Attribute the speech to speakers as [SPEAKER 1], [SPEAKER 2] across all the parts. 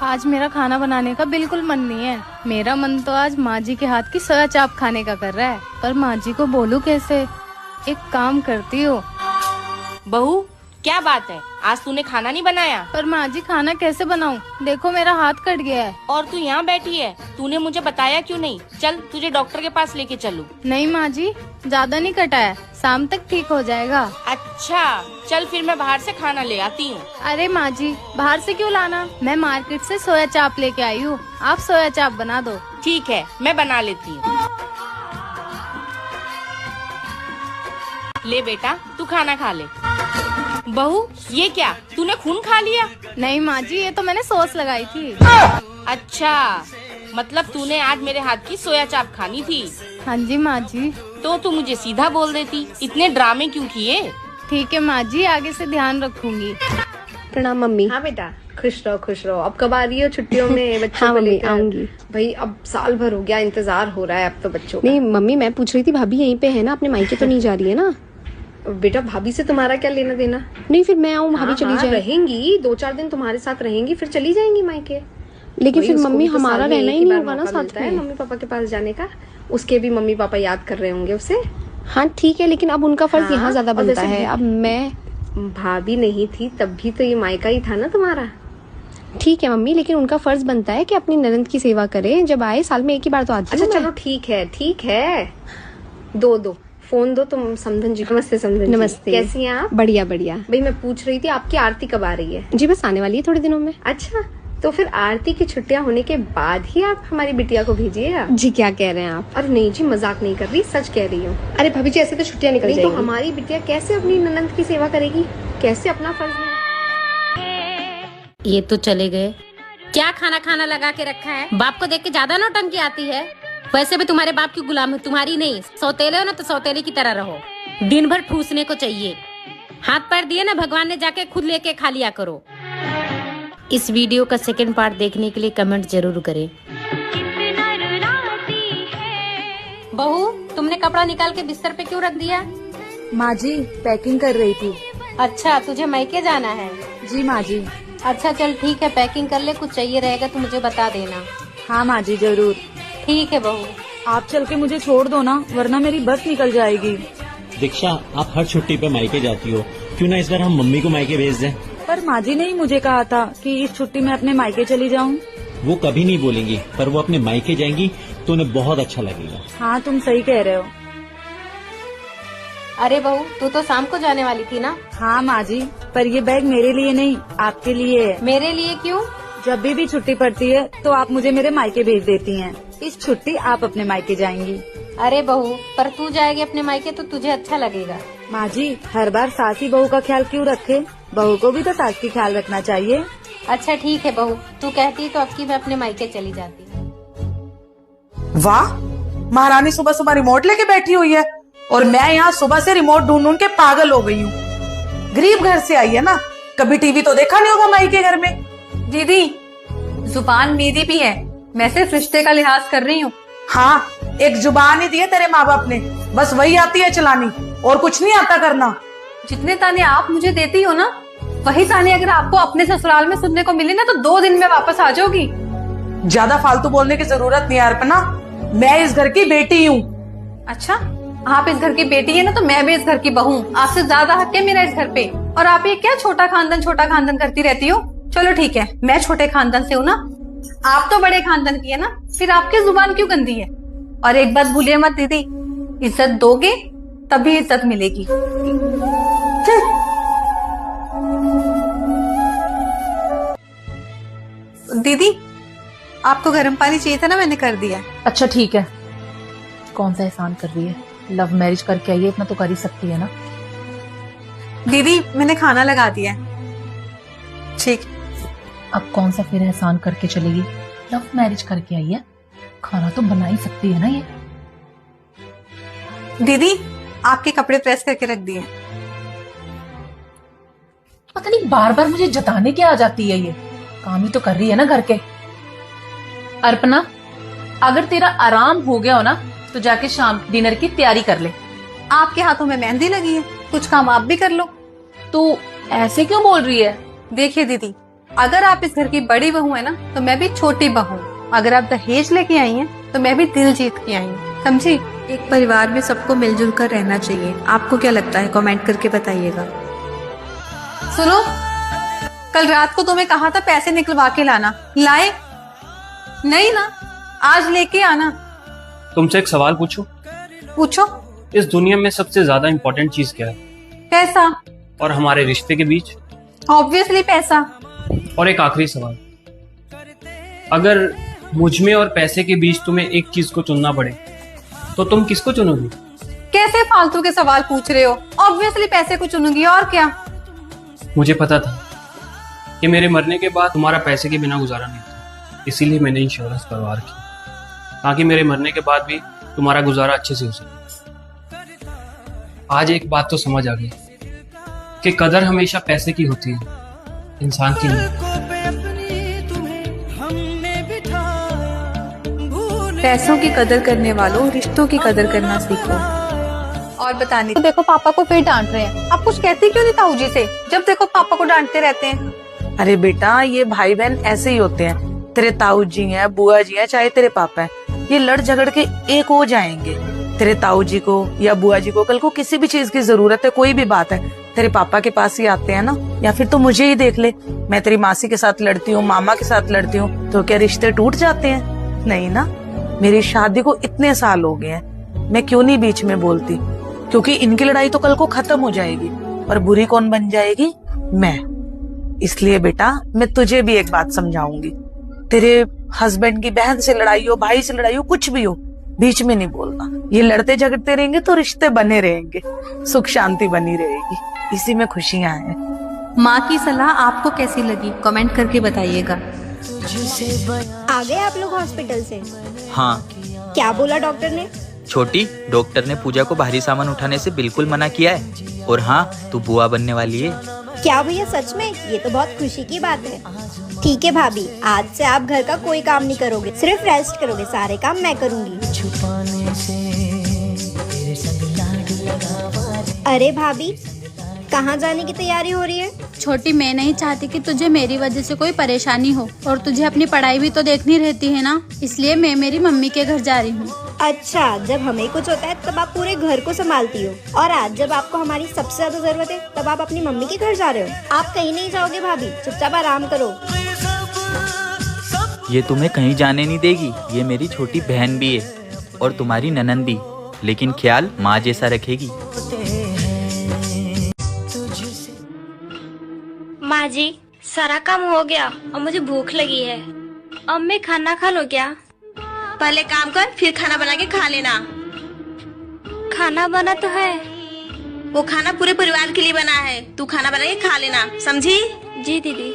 [SPEAKER 1] आज मेरा खाना बनाने का बिल्कुल मन नहीं है। मेरा मन तो आज माँ जी के हाथ की सोया चाप खाने का कर रहा है, पर माँ जी को बोलूँ कैसे। एक काम करती हूँ।
[SPEAKER 2] बहू क्या बात है, आज तूने खाना नहीं बनाया?
[SPEAKER 1] पर माँ जी खाना कैसे बनाऊँ? देखो मेरा हाथ कट गया है।
[SPEAKER 2] और तू यहाँ बैठी है, तूने मुझे बताया क्यों नहीं? चल तुझे डॉक्टर के पास लेके चलूं।
[SPEAKER 1] नहीं माँ जी, ज्यादा नहीं कटा है, शाम तक ठीक हो जाएगा।
[SPEAKER 2] अच्छा चल फिर मैं बाहर से खाना ले आती हूँ।
[SPEAKER 1] अरे माँ जी, बाहर से क्यों लाना? मैं मार्केट से सोया चाप लेके आई हूँ, आप सोया चाप बना दो।
[SPEAKER 2] ठीक है मैं बना लेती हूँ। ले बेटा तू खाना खा ले। बहू ये क्या, तूने खून खा लिया?
[SPEAKER 1] नहीं माँ जी, ये तो मैंने सॉस लगाई थी।
[SPEAKER 2] अच्छा मतलब तूने आज मेरे हाथ की सोया चाप खानी थी?
[SPEAKER 1] हाँ जी माँ जी।
[SPEAKER 2] तो तू मुझे सीधा बोल देती, इतने ड्रामे क्यों किए?
[SPEAKER 1] ठीक है माँ जी, आगे से ध्यान रखूंगी।
[SPEAKER 3] प्रणाम मम्मी।
[SPEAKER 4] हाँ बेटा, खुश रहो खुश रहो। अब कब आ रही हो छुट्टियों में बच्चों
[SPEAKER 3] हाँ
[SPEAKER 4] को
[SPEAKER 3] मम्मी,
[SPEAKER 4] लेकर?
[SPEAKER 3] आऊंगी।
[SPEAKER 4] भाई अब साल भर हो गया, इंतजार हो रहा है अब तो बच्चों का।
[SPEAKER 3] नहीं मम्मी, मैं पूछ रही थी भाभी यहीं पे है ना, अपने मायके तो नहीं जा रही है ना?
[SPEAKER 4] बेटा भाभी से तुम्हारा क्या लेना देना?
[SPEAKER 3] नहीं फिर मैं आऊँ, भाभी
[SPEAKER 4] हाँ,
[SPEAKER 3] चली
[SPEAKER 4] हाँ,
[SPEAKER 3] जाए।
[SPEAKER 4] रहेंगी 2-4 दिन तुम्हारे साथ रहेंगी, फिर चली जाएंगी मायके।
[SPEAKER 3] लेकिन
[SPEAKER 4] वही
[SPEAKER 3] फिर
[SPEAKER 4] उसको
[SPEAKER 3] मम्मी
[SPEAKER 4] भी तो
[SPEAKER 3] हमारा
[SPEAKER 4] साल में
[SPEAKER 3] रहना
[SPEAKER 4] एक
[SPEAKER 3] ही
[SPEAKER 4] ही
[SPEAKER 3] नहीं
[SPEAKER 4] बार
[SPEAKER 3] होगा ना
[SPEAKER 4] मौका
[SPEAKER 3] साथ
[SPEAKER 4] मिलता है
[SPEAKER 3] में।
[SPEAKER 4] मम्मी पापा के पास जाने का। उसके भी मम्मी पापा याद कर रहे होंगे उसे।
[SPEAKER 3] हाँ ठीक है, लेकिन अब उनका फर्ज
[SPEAKER 4] हाँ,
[SPEAKER 3] यहाँ ज्यादा
[SPEAKER 4] और
[SPEAKER 3] बनता
[SPEAKER 4] वैसे
[SPEAKER 3] है।
[SPEAKER 4] भी-
[SPEAKER 3] अब मैं
[SPEAKER 4] भाभी नहीं थी तब भी तो ये मायका ही था ना तुम्हारा।
[SPEAKER 3] ठीक है मम्मी, लेकिन उनका फर्ज बनता है कि अपनी ननद की सेवा करें। जब आए साल में एक ही बार तो आती
[SPEAKER 4] अच्छा
[SPEAKER 3] हूँ मैं।
[SPEAKER 4] चलो ठीक है ठीक है। दो फोन दो तुम समधन जी को। नमस्ते समधन जी।
[SPEAKER 3] नमस्ते।
[SPEAKER 4] कैसी हैं आप?
[SPEAKER 3] बढ़िया बढ़िया।
[SPEAKER 4] भाई मैं पूछ रही थी आपकी आरती कब आ रही है?
[SPEAKER 3] जी बस आने वाली है थोड़े दिनों में।
[SPEAKER 4] अच्छा तो फिर आरती की छुट्टियां होने के बाद ही आप हमारी बिटिया को भेजिएगा।
[SPEAKER 3] जी क्या कह रहे हैं आप?
[SPEAKER 4] अरे नहीं जी, मजाक नहीं कर रही, सच कह रही हूँ।
[SPEAKER 3] अरे भाभी जी ऐसे तो छुट्टियां निकल
[SPEAKER 4] नहीं तो
[SPEAKER 3] जाएंगी।
[SPEAKER 4] हमारी बिटिया कैसे अपनी ननद की सेवा करेगी, कैसे अपना फर्ज निभाएगी?
[SPEAKER 5] ये तो चले गए। क्या खाना खाना लगा के रखा है? बाप को देख के ज्यादा नौटंकी आती है। वैसे भी तुम्हारे बाप की गुलाम है, तुम्हारी नहीं। सौतेले हो ना तो सौतेले की तरह रहो, दिन भर ठूसने को चाहिए। हाथ पैर दिए ना भगवान ने, जाके खुद लेके खा लिया करो। इस वीडियो का सेकंड पार्ट देखने के लिए कमेंट जरूर करें। बहू तुमने कपड़ा निकाल के बिस्तर पे क्यों रख दिया?
[SPEAKER 6] माँ जी पैकिंग कर रही थी।
[SPEAKER 5] अच्छा तुझे मायके जाना है?
[SPEAKER 6] जी माँ जी।
[SPEAKER 5] अच्छा चल ठीक है, पैकिंग कर ले, कुछ चाहिए रहेगा तो मुझे बता देना।
[SPEAKER 6] हाँ माँ जी जरूर।
[SPEAKER 5] ठीक है बहू।
[SPEAKER 6] आप चल के मुझे छोड़ दो ना, वरना मेरी बस निकल जाएगी।
[SPEAKER 7] दीक्षा आप हर छुट्टी पे मायके जाती हो, क्यों ना इस बार हम मम्मी को मायके भेज दें?
[SPEAKER 6] पर माँ जी ने ही मुझे कहा था कि इस छुट्टी में अपने मायके चली जाऊँ।
[SPEAKER 7] वो कभी नहीं बोलेंगी, पर वो अपने मायके जाएंगी तो उन्हें बहुत अच्छा लगेगा।
[SPEAKER 6] हाँ तुम सही कह रहे हो।
[SPEAKER 5] अरे बहू तू तो शाम को जाने वाली थी ना?
[SPEAKER 6] हाँ माँ जी, पर ये बैग मेरे लिए नहीं आपके लिए है।
[SPEAKER 5] मेरे लिए क्यों?
[SPEAKER 6] जब भी छुट्टी पड़ती है तो आप मुझे मेरे मायके भेज देती हैं। इस छुट्टी आप अपने मायके जाएंगी।
[SPEAKER 5] अरे बहू पर तू जाएगी अपने मायके तो तुझे अच्छा लगेगा।
[SPEAKER 6] माँ जी हर बार सास ही बहू का ख्याल क्यों रखे, बहू को भी तो सास की ख्याल रखना चाहिए।
[SPEAKER 5] अच्छा ठीक है बहू, तू कहती तो अब की मैं अपने मायके चली जाती।
[SPEAKER 8] वाह, महारानी सुबह सुबह रिमोट लेके बैठी हुई है और मैं यहाँ सुबह से रिमोट ढूंढ ढूंढ के पागल हो गई हूँ। गरीब घर से आई है ना, कभी टीवी तो देखा नहीं होगा माई के घर में।
[SPEAKER 9] दीदी जुबान मेरी भी है, मैं सिर्फ रिश्ते का लिहाज कर रही हूँ।
[SPEAKER 8] हाँ एक जुबान ही दी है तेरे माँ बाप ने, बस वही आती है चलानी और कुछ नहीं आता करना।
[SPEAKER 9] जितने ताने आप मुझे देती हो ना, वही ताने अगर आपको अपने ससुराल में सुनने को मिले ना तो 2 दिन में वापस आ जाओगी।
[SPEAKER 8] ज्यादा फालतू बोलने की जरूरत नहीं है अर्पना, मैं इस घर की बेटी हूँ।
[SPEAKER 9] अच्छा आप इस घर की बेटी है ना, तो मैं भी इस घर की बहू हूँ। आपसे ज्यादा हक है मेरा इस घर पे। और आप ये क्या छोटा खानदान करती रहती हो? चलो ठीक है, मैं छोटे खानदान से हूँ ना, आप तो बड़े खानदान की है ना, फिर आपकी जुबान क्यों गंदी है? और एक बात भूलिए मत दीदी, इज्जत दोगे तभी इज्जत मिलेगी। दीदी आपको गर्म पानी चाहिए था ना, मैंने कर दिया।
[SPEAKER 10] अच्छा ठीक है, कौन सा एहसान कर रही है? लव मैरिज करके आई है, इतना तो कर ही सकती है ना।
[SPEAKER 9] दीदी मैंने खाना लगा दिया। ठीक।
[SPEAKER 10] अब कौन सा फिर एहसान करके चलेगी? लव मैरिज करके आई है, खाना तो बना ही सकती है ना ये।
[SPEAKER 9] दीदी आपके कपड़े प्रेस करके रख दिए।
[SPEAKER 10] पता नहीं बार बार मुझे जताने क्या आ जाती है ये, काम ही तो कर रही है ना घर के। अर्पणा अगर तेरा आराम हो गया हो ना तो जाके शाम डिनर की तैयारी कर ले।
[SPEAKER 9] आपके हाथों में मेहंदी लगी है, कुछ काम आप भी कर लो।
[SPEAKER 10] तू ऐसे क्यों बोल रही है?
[SPEAKER 9] देखिए दीदी, अगर आप इस घर की बड़ी बहू है ना, तो मैं भी छोटी बहू। अगर आप दहेज लेके आई हैं, तो मैं भी दिल जीत के आई हूँ, समझी?
[SPEAKER 11] एक परिवार में सबको मिलजुल कर रहना चाहिए। आपको क्या लगता है? कमेंट करके बताइएगा।
[SPEAKER 9] सुनो, कल रात को तुम्हें कहा था पैसे निकलवा के लाना, लाए नहीं ना? आज लेके आना।
[SPEAKER 12] तुमसे एक सवाल पूछूं?
[SPEAKER 9] पूछो।
[SPEAKER 12] इस दुनिया में सबसे ज्यादा इम्पोर्टेंट चीज क्या है?
[SPEAKER 9] पैसा।
[SPEAKER 12] और हमारे रिश्ते के बीच?
[SPEAKER 9] ऑब्वियसली पैसा।
[SPEAKER 12] और एक आखिरी सवाल, अगर मुझ में और पैसे के बीच तुम्हें एक चीज को चुनना पड़े तो तुम किसको चुनोगी?
[SPEAKER 9] कैसे फालतू के सवाल पूछ रहे हो? ऑब्वियसली पैसे को चुनूंगी, और क्या?
[SPEAKER 12] मुझे पता था कि मेरे मरने के बाद तुम्हारा पैसे के बिना गुजारा नहीं था, इसीलिए मैंने इंश्योरेंस करवा रखी ताकि मेरे मरने के बाद भी तुम्हारा गुजारा अच्छे से हो सके। आज एक बात तो समझ आ गई कि कदर हमेशा पैसे की होती है, इंसान की नहीं।
[SPEAKER 11] पैसों की कदर करने वालों, रिश्तों की कदर करना सीखो।
[SPEAKER 9] और बताने तो देखो, पापा को फिर डांट रहे हैं। आप कुछ कहती क्यों नहीं ताऊ जी से? जब देखो पापा को डांटते रहते हैं।
[SPEAKER 8] अरे बेटा, ये भाई बहन ऐसे ही होते हैं। तेरे ताऊ जी हैं, बुआ जी हैं, चाहे तेरे पापा हैं, ये लड़ झगड़ के एक हो जाएंगे। तेरे ताऊ जी को या बुआ जी को कल को किसी भी चीज की जरूरत है, कोई भी बात है, तेरे पापा के पास ही आते हैं ना। या फिर तो मुझे ही देख ले, मैं तेरी मासी के साथ लड़ती हूँ, मामा के साथ लड़ती हूँ, तो क्या रिश्ते टूट जाते हैं? नहीं ना। मेरी शादी को इतने साल हो गए हैं, मैं क्यों नहीं बीच में बोलती? क्योंकि इनकी लड़ाई तो कल को खत्म हो जाएगी और बुरी कौन बन जाएगी? मैं। इसलिए बेटा, मैं तुझे भी एक बात समझाऊंगी। तेरे हस्बैंड की बहन से लड़ाई हो, भाई से लड़ाई हो, कुछ भी हो, बीच में नहीं बोलना। ये लड़ते झगड़ते रहेंगे तो रिश्ते बने रहेंगे, सुख शांति बनी रहेगी, इसी में खुशियां हैं।
[SPEAKER 11] माँ की सलाह आपको कैसी लगी? कमेंट करके बताइएगा।
[SPEAKER 13] आ गए आप लोग हॉस्पिटल से?
[SPEAKER 14] हाँ।
[SPEAKER 13] क्या बोला डॉक्टर ने?
[SPEAKER 14] छोटी, डॉक्टर ने पूजा को भारी सामान उठाने से बिल्कुल मना किया है। और हाँ, तू बुआ बनने वाली है।
[SPEAKER 13] क्या भैया, सच में? ये तो बहुत खुशी की बात है। ठीक है भाभी, आज से आप घर का कोई काम नहीं करोगे, सिर्फ रेस्ट करोगे, सारे काम मैं करूँगी। अरे भाभी, कहाँ जाने की तैयारी हो रही है?
[SPEAKER 1] छोटी, मैं नहीं चाहती कि तुझे मेरी वजह से कोई परेशानी हो, और तुझे अपनी पढ़ाई भी तो देखनी रहती है ना, इसलिए मैं मेरी मम्मी के घर जा रही हूँ।
[SPEAKER 13] अच्छा, जब हमें कुछ होता है तब आप पूरे घर को संभालती हो, और आज जब आपको हमारी सबसे ज्यादा जरूरत है तब आप अपनी मम्मी के घर जा रहे हो। आप कहीं नहीं जाओगे भाभी, चुपचाप आराम करो।
[SPEAKER 14] ये तुम्हें कहीं जाने नहीं देगी। ये मेरी छोटी बहन भी है और तुम्हारी ननंद भी, लेकिन ख्याल माँ जैसा रखेगी।
[SPEAKER 15] माँ जी, सारा काम हो गया और मुझे भूख लगी है। अब मैं खाना खा लूं क्या?
[SPEAKER 16] पहले काम कर, फिर खाना बना के खा लेना।
[SPEAKER 15] खाना बना तो है।
[SPEAKER 16] वो खाना पूरे परिवार के लिए बना है, तू खाना बना के खा लेना, समझी?
[SPEAKER 15] जी दीदी।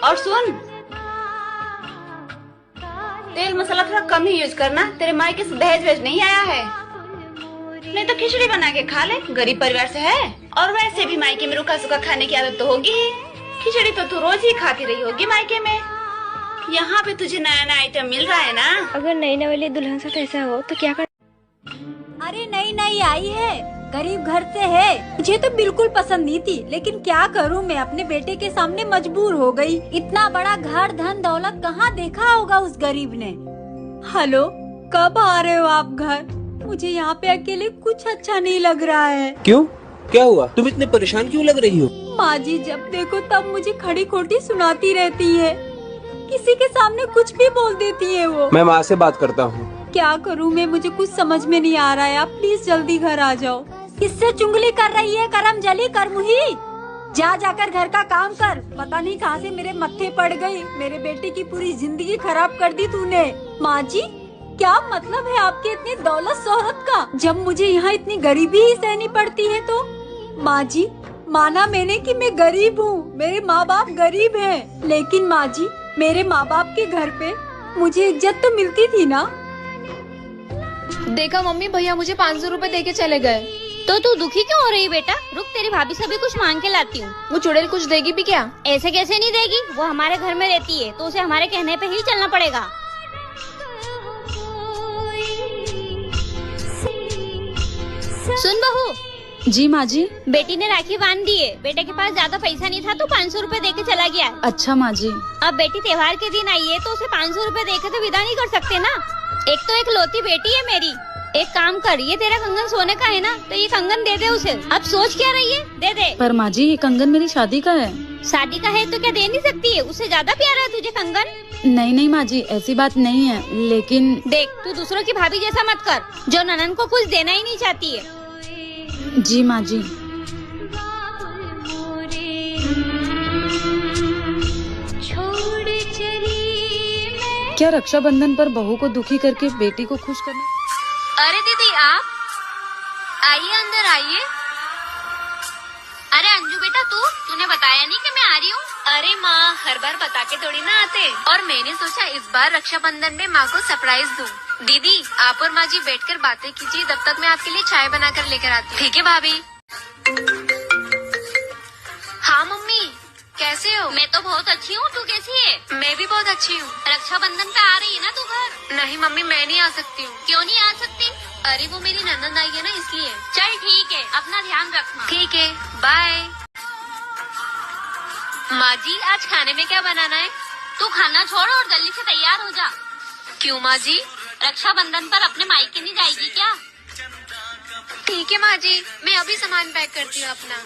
[SPEAKER 2] और सुन, तेल मसाला थोड़ा कम ही यूज करना, तेरे मायके से दहेज वेज नहीं आया है। नहीं तो खिचड़ी बना के खा ले, गरीब परिवार से है। और वैसे भी मायके में रूखा सूखा खाने की आदत तो होगी ही। खिचड़ी तो तू रोज ही खाती रही होगी मायके में। यहाँ पे तुझे नया नया आइटम मिल रहा है ना।
[SPEAKER 15] अगर नई नवेली दुल्हन साथ ऐसा हो तो क्या कर?
[SPEAKER 17] अरे नई नई आई है, गरीब घर से है, मुझे तो बिल्कुल पसंद नहीं थी, लेकिन क्या करूं, मैं अपने बेटे के सामने मजबूर हो गई। इतना बड़ा घर, धन दौलत कहाँ देखा होगा उस गरीब ने। हेलो, कब आ रहे हो आप घर? मुझे यहाँ पे अकेले कुछ अच्छा नहीं लग रहा है।
[SPEAKER 18] क्यों, क्या हुआ? तुम इतने परेशान क्यों लग रही हो?
[SPEAKER 17] माँ जी जब देखो तब मुझे खड़ी खोटी सुनाती रहती है, किसी के सामने कुछ भी बोल देती है वो।
[SPEAKER 18] मैं माँ से बात करता हूँ।
[SPEAKER 17] क्या करूँ मैं, मुझे कुछ समझ में नहीं आ रहा है। आप प्लीज जल्दी घर आ जाओ। किससे चुंगली कर रही है? करम जली कर मुही, जा जाकर घर का काम कर। पता नहीं कहाँ से मेरे मत्थे पड़ गई, मेरे बेटे की पूरी जिंदगी खराब कर दी तूने। माँ जी, क्या मतलब है आपकी इतनी दौलत शोहरत का, जब मुझे यहाँ इतनी गरीबी ही सहनी पड़ती है तो? माँ जी, माना मैंने कि मैं गरीब हूँ, मेरे माँ बाप गरीब हैं, लेकिन माँ जी मेरे माँ बाप के घर पे मुझे इज्जत तो मिलती थी ना।
[SPEAKER 19] देखा मम्मी, भैया मुझे 500 रुपए दे के चले गए।
[SPEAKER 15] तो तू दुखी क्यों हो रही बेटा? रुक, तेरी भाभी से भी कुछ मांग के लाती हूँ।
[SPEAKER 19] वो चुड़ैल कुछ देगी भी क्या?
[SPEAKER 15] ऐसे कैसे नहीं देगी, वो हमारे घर में रहती है तो उसे हमारे कहने पे ही चलना पड़ेगा।
[SPEAKER 19] सुन बहू,
[SPEAKER 17] जी माँ जी।
[SPEAKER 15] बेटी ने राखी बांध दी है। बेटे के पास ज्यादा पैसा नहीं था तो 500 रुपए दे के चला गया।
[SPEAKER 17] अच्छा माँ जी।
[SPEAKER 15] अब बेटी त्योहार के दिन आई है तो उसे 500 रुपए दे के तो विदा नहीं कर सकते ना। एक तो एक लौती बेटी है मेरी। एक काम कर, ये तेरा कंगन सोने का है ना, तो ये कंगन दे दे उसे। अब सोच क्या रही है, दे दे।
[SPEAKER 17] पर माँ जी ये कंगन मेरी शादी का है।
[SPEAKER 15] शादी का है तो क्या दे नहीं सकती है? उससे ज्यादा प्यारा है तुझे कंगन।
[SPEAKER 17] नहीं नहीं माँ जी ऐसी बात नहीं है, लेकिन
[SPEAKER 15] देख तू दूसरों की भाभी जैसा मत कर, जो ननन को कुछ देना ही नहीं चाहती है।
[SPEAKER 17] जी माँ जी। क्या रक्षाबंधन पर बहू को दुखी करके बेटी को खुश करना।
[SPEAKER 15] अरे दीदी आप आइए, अंदर आइए। अरे अंजू बेटा तूने बताया नहीं कि मैं आ रही हूँ। अरे माँ हर बार बता के थोड़ी ना आते, और मैंने सोचा इस बार रक्षाबंधन में माँ को सरप्राइज दूँ। दीदी आप और माँ जी बैठकर बातें कीजिए, तब तक मैं आपके लिए चाय बनाकर लेकर आती हूँ। ठीक है भाभी। हाँ मम्मी कैसे हो? मैं तो बहुत अच्छी हूँ, तू कैसी है? मैं भी बहुत अच्छी हूँ। रक्षाबंधन पे आ रही है ना तू घर? नहीं मम्मी मैं नहीं आ सकती हूँ। क्यों नहीं आ सकती? अरे वो मेरी ननद आई है ना इसलिए। चल ठीक है, अपना ध्यान रखना। ठीक है बाय। माँ जी आज खाने में क्या बनाना है? तू खाना छोड़ और जल्दी से तैयार हो जा। क्यों माँ जी? रक्षाबंधन पर अपने मायके नहीं जाएगी क्या? ठीक है माँ जी, मैं अभी सामान पैक करती हूँ अपना।